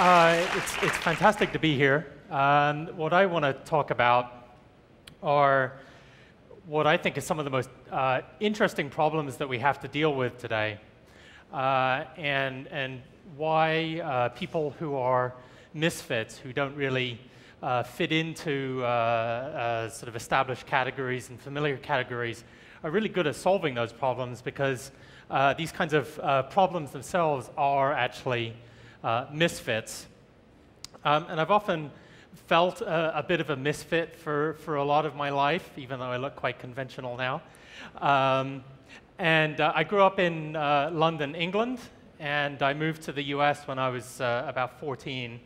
It's fantastic to be here. What I want to talk about are what I think is some of the most interesting problems that we have to deal with today, and why people who are misfits, who don't really fit into sort of established categories and familiar categories, are really good at solving those problems, because these kinds of problems themselves are actually misfits. And I've often felt a bit of a misfit for a lot of my life, even though I look quite conventional now. I grew up in London, England, and I moved to the US when I was about 14.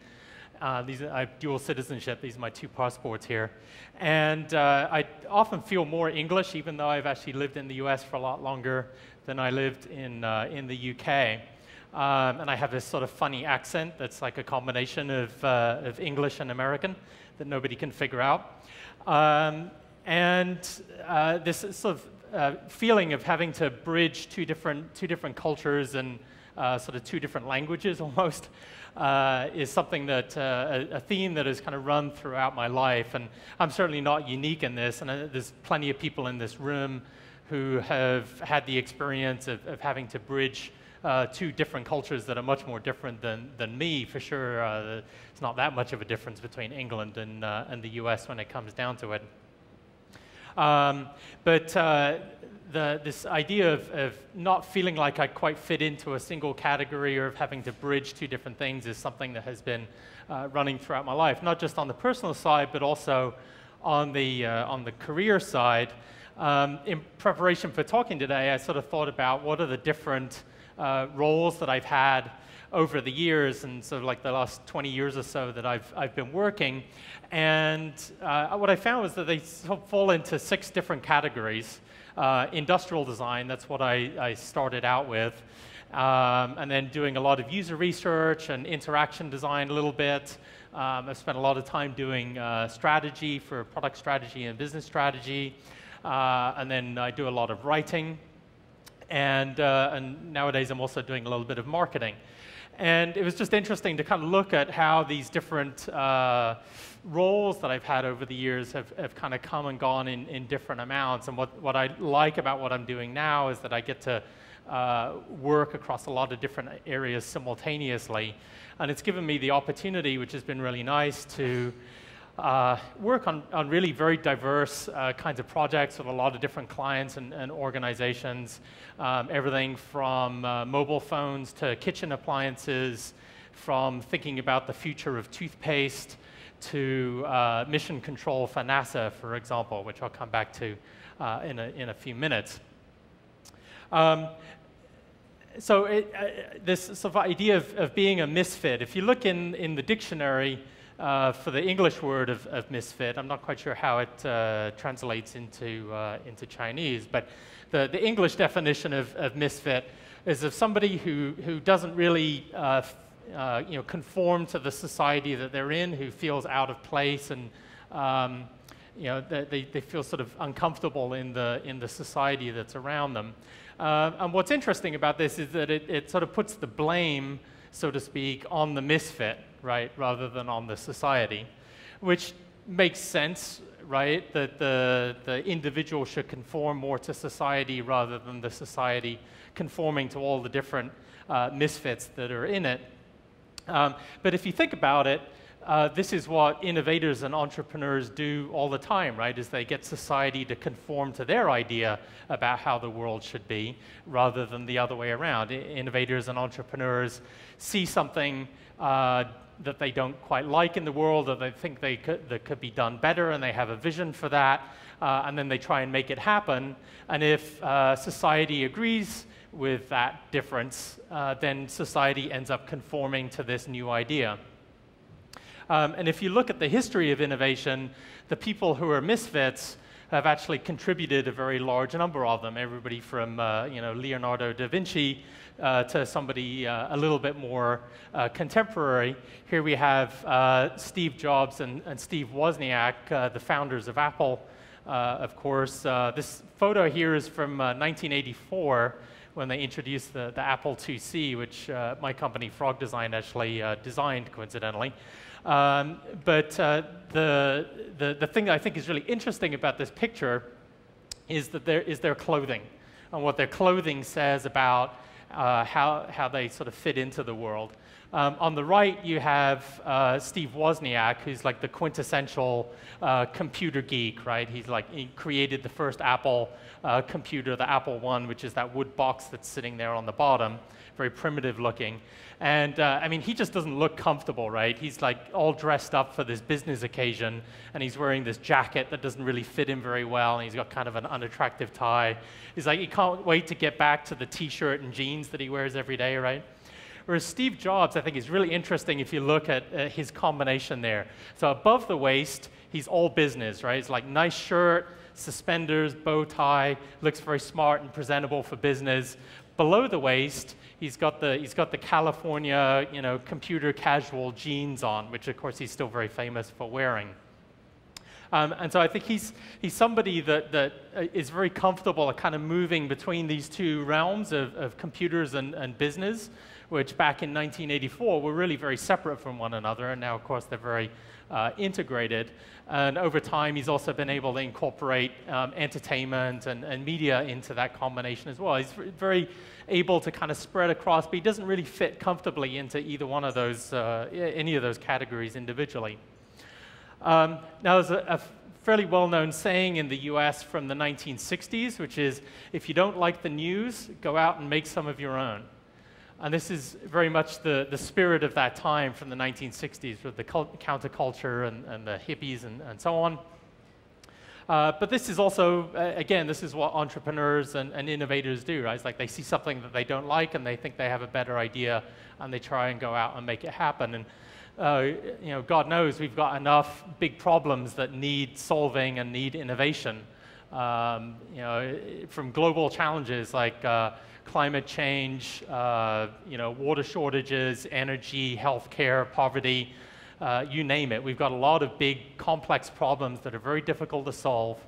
I have dual citizenship. These are my two passports here. And I often feel more English, even though I've actually lived in the US for a lot longer than I lived in the UK. And I have this sort of funny accent that's like a combination of English and American that nobody can figure out. This sort of feeling of having to bridge two different cultures and sort of two different languages almost is something that, a theme that has kind of run throughout my life. And I'm certainly not unique in this, and there's plenty of people in this room who have had the experience of having to bridge two different cultures that are much more different than me, for sure. It's not that much of a difference between England and the US when it comes down to it. This idea of not feeling like I quite fit into a single category, or of having to bridge two different things, is something that has been running throughout my life, not just on the personal side, but also on the career side. In preparation for talking today, I sort of thought about what are the different roles that I've had over the years, and sort of like the last 20 years or so that I've been working. And what I found was that they sort of fall into 6 different categories. Industrial design, that's what I started out with. And then doing a lot of user research and interaction design a little bit. I've spent a lot of time doing strategy for product strategy and business strategy. And then I do a lot of writing. And nowadays I'm also doing a little bit of marketing. And it was just interesting to kind of look at how these different roles that I've had over the years have kind of come and gone in different amounts. And what I like about what I'm doing now is that I get to work across a lot of different areas simultaneously. And it's given me the opportunity, which has been really nice, to work on really very diverse kinds of projects with a lot of different clients and organizations. Everything from mobile phones to kitchen appliances, from thinking about the future of toothpaste to mission control for NASA, for example, which I'll come back to in a few minutes. This sort of idea of being a misfit, if you look in the dictionary for the English word of misfit, I'm not quite sure how it translates into Chinese, but the English definition of misfit is of somebody who doesn't really conform to the society that they're in, who feels out of place, and they feel sort of uncomfortable in the society that's around them. And what's interesting about this is that it sort of puts the blame, so to speak, on the misfit, right, rather than on the society, which makes sense, right, that the individual should conform more to society rather than the society conforming to all the different misfits that are in it. But if you think about it, this is what innovators and entrepreneurs do all the time, right? Is they get society to conform to their idea about how the world should be, rather than the other way around. Innovators and entrepreneurs see something that they don't quite like in the world, or they think that could be done better, and they have a vision for that, and then they try and make it happen. And if society agrees with that difference, then society ends up conforming to this new idea. And if you look at the history of innovation, the people who are misfits have actually contributed a very large number of them. Everybody from Leonardo da Vinci to somebody a little bit more contemporary. Here we have Steve Jobs and Steve Wozniak, the founders of Apple, of course. This photo here is from 1984, when they introduced the Apple IIc, which my company, Frog Design, actually designed, coincidentally. But the thing that I think is really interesting about this picture is that their clothing, and what their clothing says about how they sort of fit into the world. On the right, you have Steve Wozniak, who's like the quintessential computer geek, right? He created the first Apple computer, the Apple I, which is that wood box that's sitting there on the bottom, very primitive looking. And I mean, he just doesn't look comfortable, right? He's like all dressed up for this business occasion, and he's wearing this jacket that doesn't really fit him very well, and he's got kind of an unattractive tie. He's like, he can't wait to get back to the t-shirt and jeans that he wears every day, right? Whereas Steve Jobs, I think, is really interesting if you look at his combination there. So above the waist, he's all business, right? It's like nice shirt, suspenders, bow tie, looks very smart and presentable for business. Below the waist, he's got the California, computer casual jeans on, which of course he's still very famous for wearing. And so I think he's somebody that is very comfortable at kind of moving between these two realms of computers and business, which back in 1984 were really very separate from one another, and now of course they're very integrated. And over time, he's also been able to incorporate entertainment and media into that combination as well. He's very able to kind of spread across, but he doesn't really fit comfortably into either one of those, any of those categories individually. Now, there's a fairly well-known saying in the US from the 1960s, which is, if you don't like the news, go out and make some of your own. And this is very much the spirit of that time from the 1960s with the counterculture and the hippies and so on. But this is also, again, this is what entrepreneurs and innovators do, right? It's like they see something that they don't like and they think they have a better idea and they try and go out and make it happen. And God knows we've got enough big problems that need solving and need innovation. From global challenges like climate change, water shortages, energy, healthcare, poverty, you name it. We've got a lot of big, complex problems that are very difficult to solve.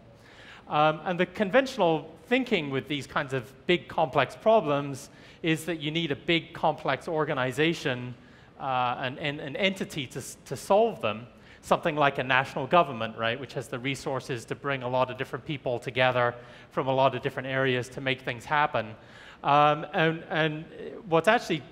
And the conventional thinking with these kinds of big, complex problems is that you need a big, complex organization, an entity to solve them. Something like a national government, right, which has the resources to bring a lot of different people together from a lot of different areas to make things happen. And what's actually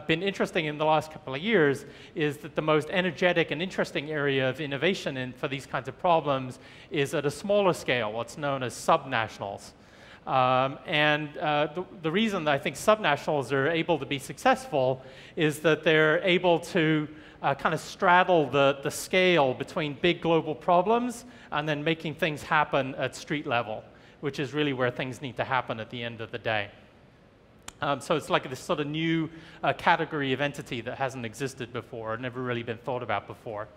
been interesting in the last couple of years is that the most energetic and interesting area of innovation for these kinds of problems is at a smaller scale, what's known as subnationals. The reason that I think subnationals are able to be successful is that they're able to kind of straddle the scale between big global problems and then making things happen at street level, which is really where things need to happen at the end of the day. So it's like this sort of new category of entity that hasn't existed before, never really been thought about before.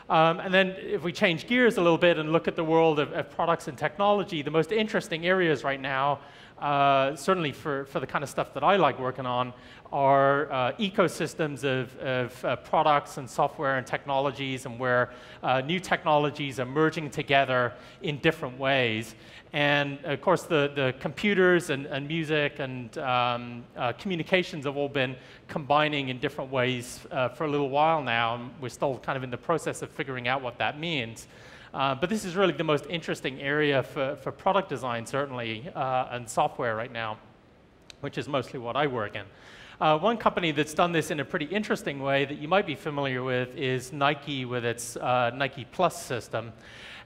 And then if we change gears a little bit and look at the world of products and technology, the most interesting areas right now, certainly for the kind of stuff that I like working on, are ecosystems of products and software and technologies, and where new technologies are merging together in different ways. And of course, the computers and music and communications have all been combining in different ways for a little while now, and we're still kind of in the process of figuring out what that means. But this is really the most interesting area for product design, certainly, and software right now, which is mostly what I work in. One company that's done this in a pretty interesting way that you might be familiar with is Nike with its Nike Plus system.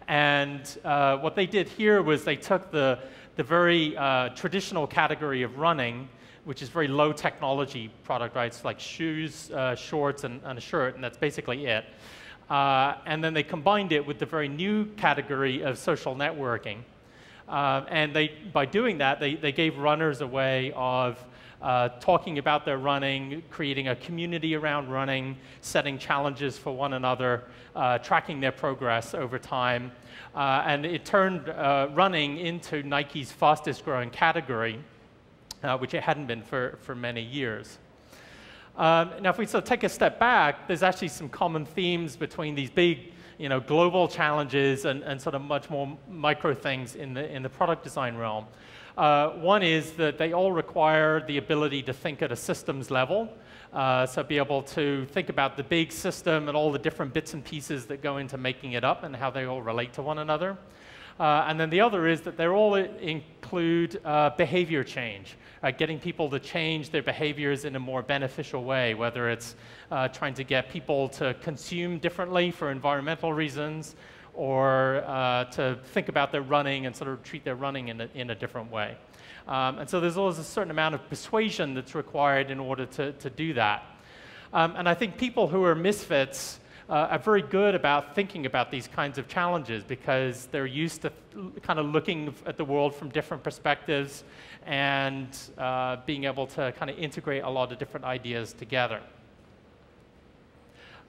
And what they did here was they took the very traditional category of running, which is very low technology product, right? It's like shoes, shorts, and a shirt, and that's basically it. And then they combined it with the very new category of social networking. And by doing that, they gave runners a way of talking about their running, creating a community around running, setting challenges for one another, tracking their progress over time. And it turned running into Nike's fastest growing category, which it hadn't been for many years. Now, if we sort of take a step back, there's actually some common themes between these big, global challenges and sort of much more micro things in the product design realm. One is that they all require the ability to think at a systems level. So be able to think about the big system and all the different bits and pieces that go into making it up and how they all relate to one another. And then the other is that they all include behavior change, getting people to change their behaviors in a more beneficial way, whether it's trying to get people to consume differently for environmental reasons, or to think about their running and sort of treat their running in a different way. And so there's always a certain amount of persuasion that's required in order to do that. And I think people who are misfits are very good about thinking about these kinds of challenges because they're used to kind of looking at the world from different perspectives and being able to kind of integrate a lot of different ideas together.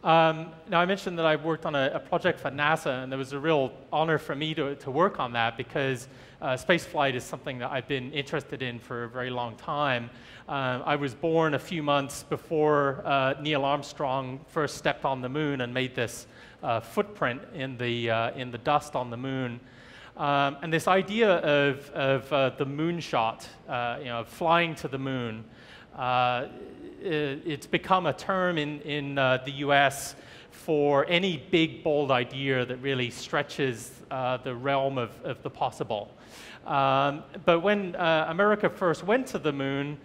Now, I mentioned that I worked on a project for NASA, and it was a real honor for me to work on that because spaceflight is something that I've been interested in for a very long time. I was born a few months before Neil Armstrong first stepped on the moon and made this footprint in the dust on the moon. And this idea of the moonshot, flying to the moon, it's become a term in the US for any big, bold idea that really stretches the realm of the possible. But when America first went to the moon,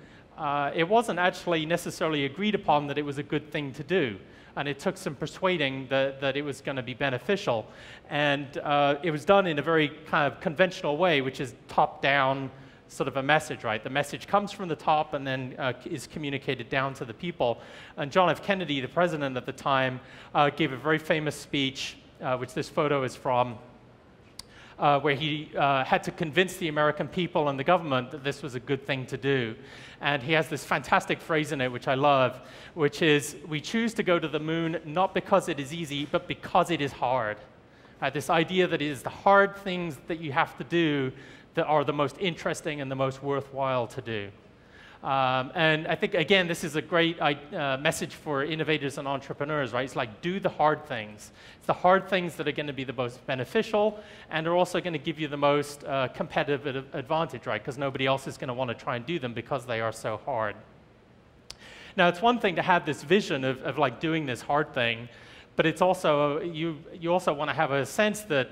it wasn't actually necessarily agreed upon that it was a good thing to do. And it took some persuading that it was going to be beneficial. And it was done in a very kind of conventional way, which is top-down sort of a message, right? The message comes from the top and then is communicated down to the people. And John F. Kennedy, the president at the time, gave a very famous speech, which this photo is from, where he had to convince the American people and the government that this was a good thing to do. And he has this fantastic phrase in it, which I love, which is, "We choose to go to the moon not because it is easy, but because it is hard." This idea that it is the hard things that you have to do that are the most interesting and the most worthwhile to do. And I think, again, this is a great message for innovators and entrepreneurs, right? It's like, do the hard things. It's the hard things that are going to be the most beneficial and are also going to give you the most competitive advantage, right? Because nobody else is going to want to try and do them because they are so hard. Now, it's one thing to have this vision of like doing this hard thing, but it's also, you also want to have a sense that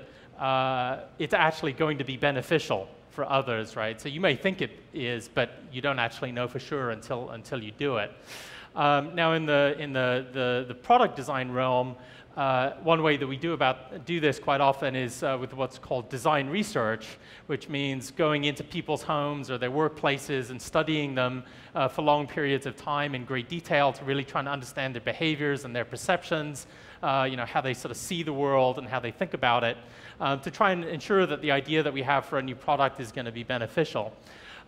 it's actually going to be beneficial for others, right? So you may think it is, but you don't actually know for sure until you do it. Now, in the product design realm, one way that we do this quite often is with what's called design research, which means going into people's homes or their workplaces and studying them for long periods of time in great detail to really try and understand their behaviors and their perceptions, how they sort of see the world and how they think about it, to try and ensure that the idea that we have for a new product is going to be beneficial.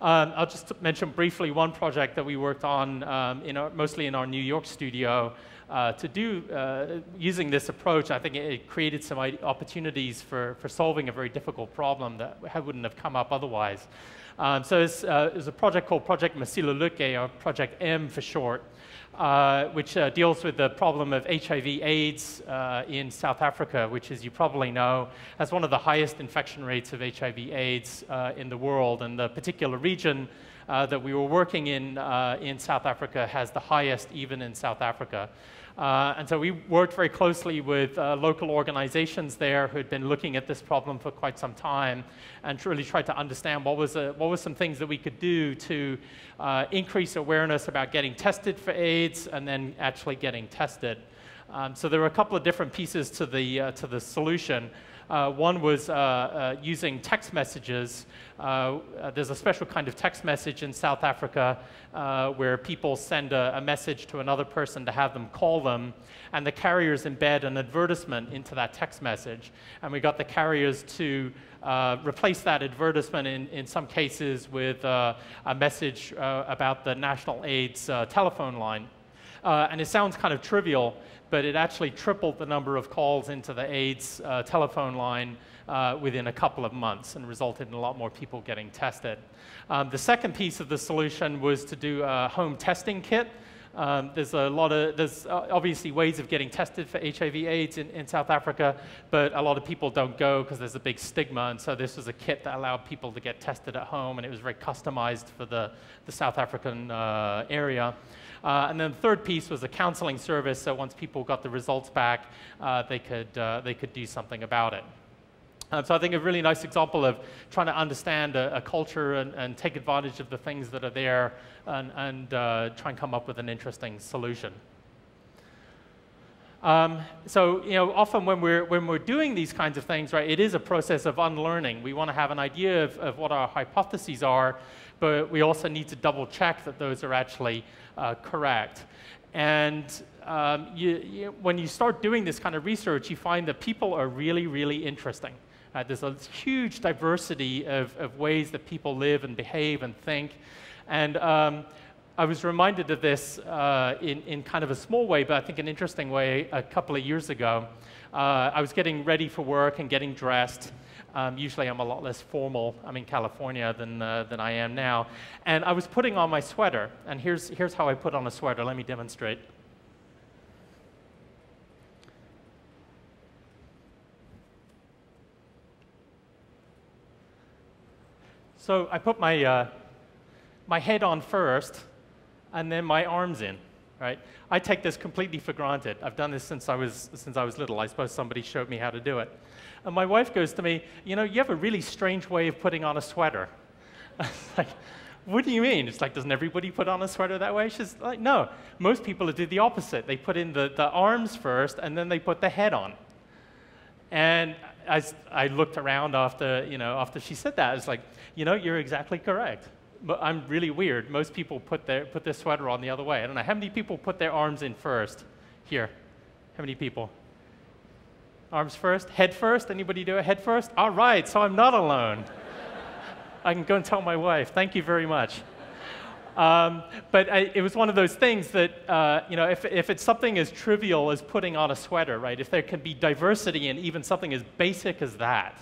I'll just mention briefly one project that we worked on mostly in our New York studio to do using this approach. I think it created some opportunities for solving a very difficult problem that wouldn't have come up otherwise. So it's a project called Project Masiluluke, or Project M for short, which deals with the problem of HIV/AIDS in South Africa, which, as you probably know, has one of the highest infection rates of HIV/AIDS in the world. And the particular region that we were working in South Africa has the highest even in South Africa. And so we worked very closely with local organizations there who had been looking at this problem for quite some time and really tried to understand what were some things that we could do to increase awareness about getting tested for AIDS and then actually getting tested. So there were a couple of different pieces to the solution. One was using text messages. There's a special kind of text message in South Africa where people send a message to another person to have them call them, and the carriers embed an advertisement into that text message. And we got the carriers to replace that advertisement in some cases with a message about the National AIDS telephone line. And it sounds kind of trivial, but it actually tripled the number of calls into the AIDS telephone line within a couple of months and resulted in a lot more people getting tested. The second piece of the solution was to do a home testing kit There's obviously ways of getting tested for HIV/AIDS in South Africa, but a lot of people don't go because there's a big stigma, and so this was a kit that allowed people to get tested at home, and it was very customized for the South African area. And then the third piece was a counseling service, so once people got the results back, they could do something about it. So I think a really nice example of trying to understand a culture and take advantage of the things that are there and try and come up with an interesting solution. So often when we're doing these kinds of things, right, it is a process of unlearning. We want to have an idea of what our hypotheses are, but we also need to double check that those are actually correct. And when you start doing this kind of research, you find that people are really, really interesting. There's a huge diversity of ways that people live and behave and think. And I was reminded of this in kind of a small way, but I think an interesting way a couple of years ago. I was getting ready for work and getting dressed. Usually I'm a lot less formal. I'm in California than I am now. And I was putting on my sweater. And here's how I put on a sweater. Let me demonstrate. So I put my head on first, and then my arms in, right? I take this completely for granted. I've done this since I was little. I suppose somebody showed me how to do it. And my wife goes to me, you have a really strange way of putting on a sweater. I was like, what do you mean? It's like, doesn't everybody put on a sweater that way? She's like, no. Most people do the opposite. They put in the arms first, and then they put the head on. And I looked around after she said that. I was like, you're exactly correct. But I'm really weird. Most people put their sweater on the other way. I don't know. How many people put their arms in first? Here. How many people? Arms first? Head first? Anybody do it head first? All right, so I'm not alone. I can go and tell my wife. Thank you very much. But it was one of those things that, if it's something as trivial as putting on a sweater, right? If there can be diversity in even something as basic as that,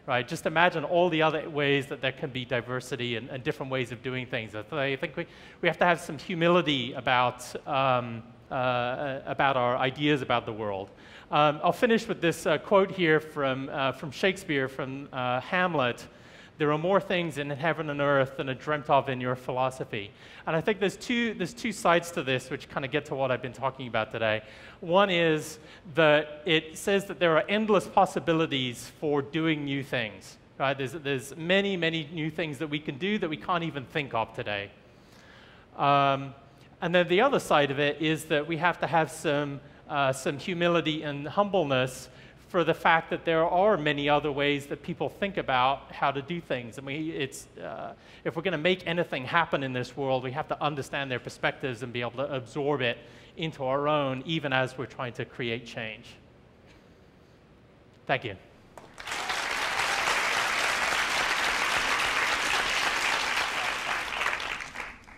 right? Just imagine all the other ways that there can be diversity and different ways of doing things. I think we have to have some humility about our ideas about the world. I'll finish with this quote here from Shakespeare, from Hamlet. There are more things in heaven and earth than are dreamt of in your philosophy. And I think there's two sides to this which kind of get to what I've been talking about today. One is that it says that there are endless possibilities for doing new things. Right? There's many, many new things that we can do that we can't even think of today. And then the other side of it is that we have to have some humility and humbleness for the fact that there are many other ways that people think about how to do things. I mean, if we're going to make anything happen in this world, we have to understand their perspectives and be able to absorb it into our own, even as we're trying to create change. Thank you.